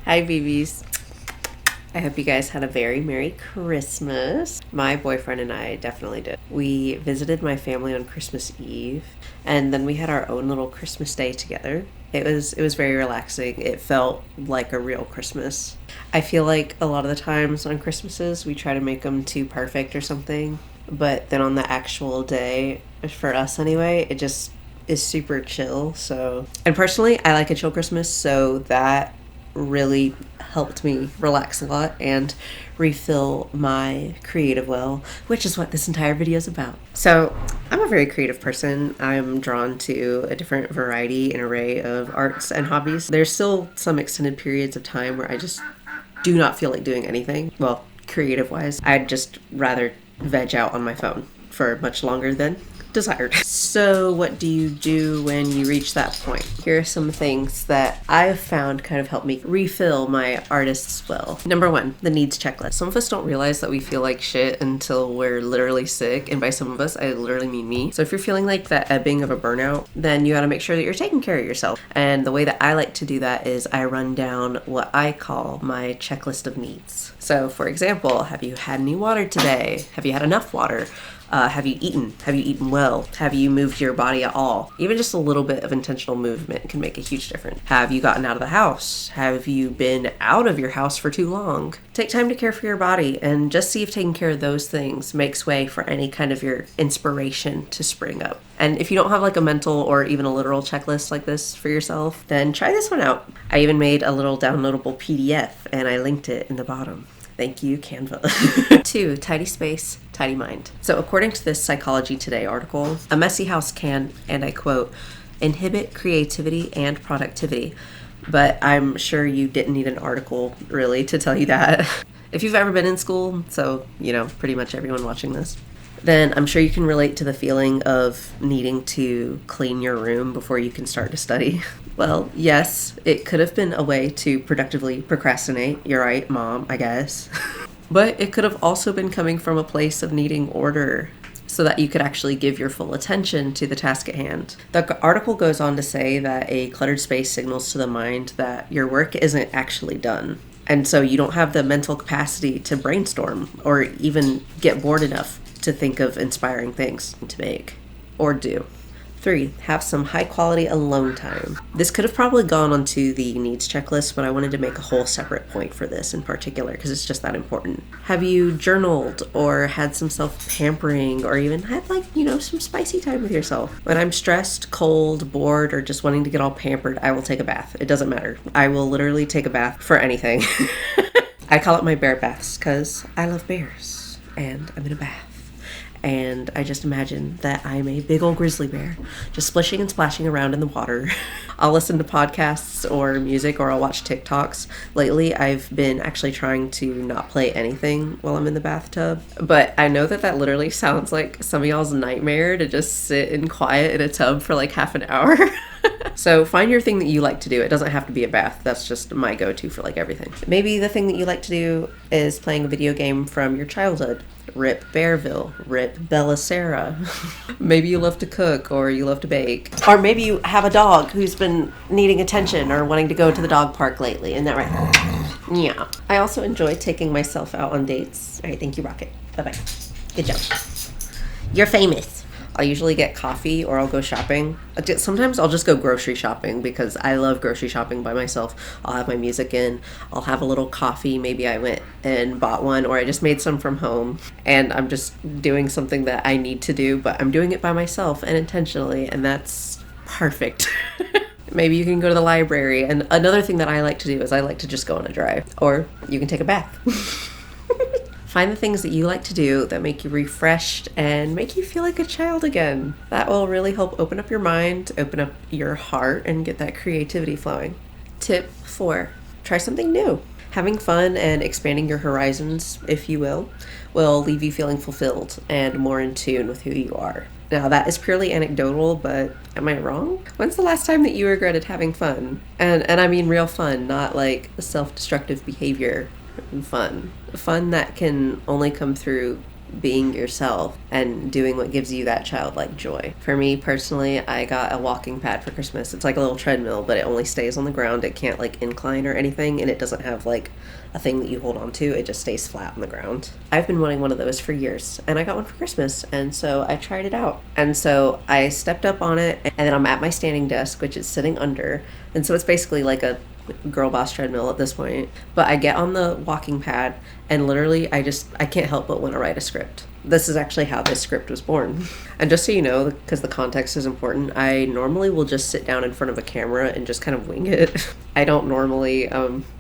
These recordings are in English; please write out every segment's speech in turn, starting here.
Hi, BBs. I hope you guys had a very Merry Christmas. My boyfriend and I definitely did. We visited my family on Christmas Eve, and then we had our own little Christmas day together. It was very relaxing. It felt like a real Christmas. I feel like a lot of the times on Christmases we try to make them too perfect or something, but then on the actual day, for us anyway, it just is super chill. So, and personally, I like a chill Christmas, so that really helped me relax a lot and refill my creative well, which is what this entire video is about. So, I'm a very creative person. I'm drawn to a different variety and array of arts and hobbies. There's still some extended periods of time where I just do not feel like doing anything. Well, creative wise, I'd just rather veg out on my phone for much longer than desired. So what do you do when you reach that point? Here are some things that I've found kind of help me refill my artist's well. Number one, the needs checklist. Some of us don't realize that we feel like shit until we're literally sick, and by some of us, I literally mean me. So if you're feeling like that ebbing of a burnout, then you gotta make sure that you're taking care of yourself. And the way that I like to do that is I run down what I call my checklist of needs. So for example, have you had any water today? Have you had enough water? Have you eaten? Have you eaten well? Have you moved your body at all? Even just a little bit of intentional movement can make a huge difference. Have you gotten out of the house? Have you been out of your house for too long? Take time to care for your body and just see if taking care of those things makes way for any kind of your inspiration to spring up. And if you don't have like a mental or even a literal checklist like this for yourself, then try this one out. I even made a little downloadable PDF and I linked it in the bottom. Thank you, Canva. 2, tidy space, tidy mind. So according to this Psychology Today article, a messy house can, and I quote, inhibit creativity and productivity. But I'm sure you didn't need an article really to tell you that. If you've ever been in school, so, pretty much everyone watching this, then I'm sure you can relate to the feeling of needing to clean your room before you can start to study. Well, yes, it could have been a way to productively procrastinate. You're right, Mom, I guess. But it could have also been coming from a place of needing order so that you could actually give your full attention to the task at hand. The article goes on to say that a cluttered space signals to the mind that your work isn't actually done. And so you don't have the mental capacity to brainstorm or even get bored enough to think of inspiring things to make or do. 3, have some high quality alone time. This could have probably gone onto the needs checklist, but I wanted to make a whole separate point for this in particular because it's just that important. Have you journaled or had some self-pampering or even had some spicy time with yourself? When I'm stressed, cold, bored, or just wanting to get all pampered, I will take a bath. It doesn't matter. I will literally take a bath for anything. I call it my bear baths because I love bears and I'm in a bath. And I just imagine that I'm a big old grizzly bear, just splishing and splashing around in the water. I'll listen to podcasts or music, or I'll watch TikToks. Lately, I've been actually trying to not play anything while I'm in the bathtub. But I know that literally sounds like some of y'all's nightmare to just sit in quiet in a tub for like half an hour. So find your thing that you like to do. It doesn't have to be a bath. That's just my go-to for like everything. Maybe the thing that you like to do is playing a video game from your childhood. Rip Bearville, rip Bellicera. Maybe you love to cook or you love to bake. Or maybe you have a dog who's been needing attention or wanting to go to the dog park lately. Isn't that right? Yeah. I also enjoy taking myself out on dates. All right, thank you, Rocket. Bye-bye. Good job. You're famous. I'll usually get coffee or I'll go shopping. Sometimes I'll just go grocery shopping because I love grocery shopping by myself. I'll have my music in. I'll have a little coffee. Maybe I went and bought one or I just made some from home and I'm just doing something that I need to do, but I'm doing it by myself and intentionally, and that's perfect. Maybe you can go to the library. And another thing that I like to do is I like to just go on a drive, or you can take a bath. Find the things that you like to do that make you refreshed and make you feel like a child again. That will really help open up your mind, open up your heart, and get that creativity flowing. Tip 4, try something new. Having fun and expanding your horizons, if you will leave you feeling fulfilled and more in tune with who you are. Now, that is purely anecdotal, but am I wrong? When's the last time that you regretted having fun? And I mean real fun, not like self-destructive behavior. Fun that can only come through being yourself and doing what gives you that childlike joy. For me personally, I got a walking pad for Christmas. It's like a little treadmill, but it only stays on the ground. It can't like incline or anything, and it doesn't have like a thing that you hold on to. It just stays flat on the ground. I've been wanting one of those for years, and I got one for Christmas, and so I tried it out. And so I stepped up on it, and then I'm at my standing desk, which is sitting under, and so it's basically like a girl boss treadmill at this point. But I get on the walking pad, and literally I can't help but want to write a script. This is actually how this script was born. And just so you know, because the context is important, I normally will just sit down in front of a camera and just kind of wing it. I don't normally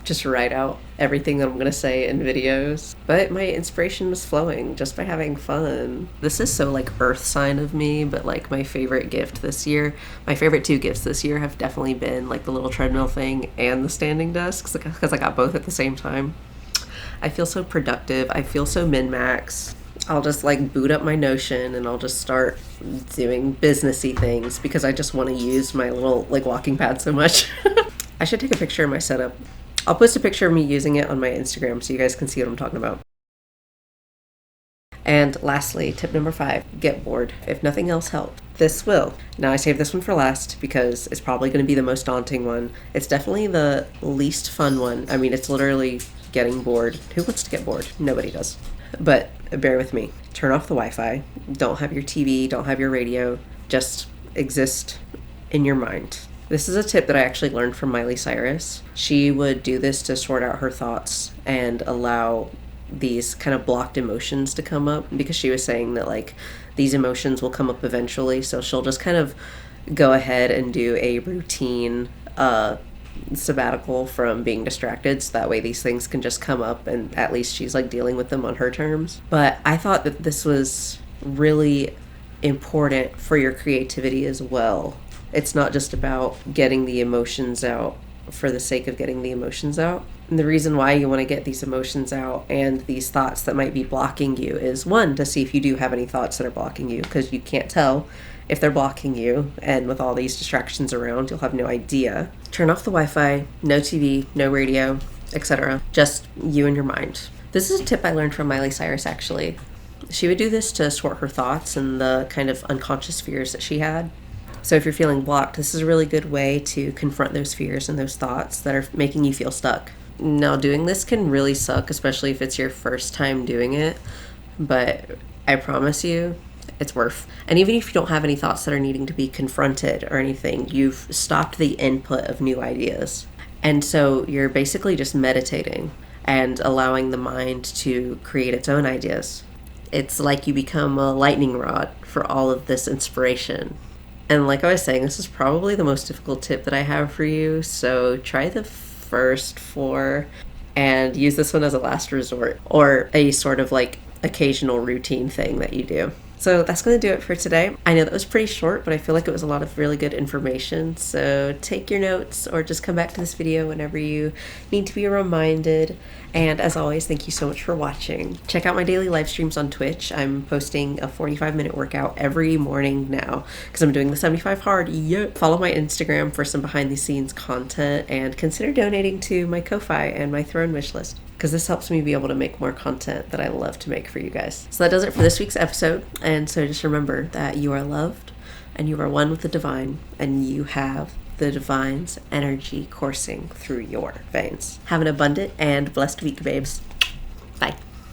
just write out everything that I'm going to say in videos. But my inspiration was flowing just by having fun. This is so like earth sign of me, but like my favorite gift this year, my favorite two gifts this year have definitely been like the little treadmill thing and the standing desks, because I got both at the same time. I feel so productive. I feel so min-max. I'll just like boot up my Notion and I'll just start doing businessy things because I just want to use my little like walking pad so much. I should take a picture of my setup. I'll post a picture of me using it on my Instagram so you guys can see what I'm talking about. And lastly, tip number 5, get bored. If nothing else helped, this will. Now I saved this one for last because it's probably going to be the most daunting one. It's definitely the least fun one. I mean, it's literally getting bored. Who wants to get bored? Nobody does. But bear with me. Turn off the Wi-Fi. Don't have your TV, don't have your radio. Just exist in your mind. This is a tip that I actually learned from Miley Cyrus. She would do this to sort out her thoughts and allow these kind of blocked emotions to come up, because she was saying that like these emotions will come up eventually. So she'll just kind of go ahead and do a routine sabbatical from being distracted, so that way these things can just come up and at least she's like dealing with them on her terms. But I thought that this was really important for your creativity as well. It's not just about getting the emotions out for the sake of getting the emotions out. And the reason why you want to get these emotions out and these thoughts that might be blocking you is, one, to see if you do have any thoughts that are blocking you, because you can't tell if they're blocking you, and with all these distractions around, you'll have no idea. Turn off the Wi-Fi, no TV, no radio, etc. Just you and your mind. This is a tip I learned from Miley Cyrus, actually. She would do this to sort her thoughts and the kind of unconscious fears that she had. So if you're feeling blocked, this is a really good way to confront those fears and those thoughts that are making you feel stuck. Now, doing this can really suck, especially if it's your first time doing it, but I promise you, it's worth. And even if you don't have any thoughts that are needing to be confronted or anything, you've stopped the input of new ideas. And so you're basically just meditating and allowing the mind to create its own ideas. It's like you become a lightning rod for all of this inspiration. And like I was saying, this is probably the most difficult tip that I have for you. So try the first 4 and use this one as a last resort, or a sort of like occasional routine thing that you do. So that's going to do it for today. I know that was pretty short, but I feel like it was a lot of really good information. So take your notes or just come back to this video whenever you need to be reminded. And as always, thank you so much for watching. Check out my daily live streams on Twitch. I'm posting a 45-minute workout every morning now because I'm doing the 75 hard. Yep. Follow my Instagram for some behind the scenes content, and consider donating to my Ko-Fi and my Throne wish list, because this helps me be able to make more content that I love to make for you guys. So that does it for this week's episode. And so just remember that you are loved and you are one with the divine, and you have the divine's energy coursing through your veins. Have an abundant and blessed week, babes. Bye.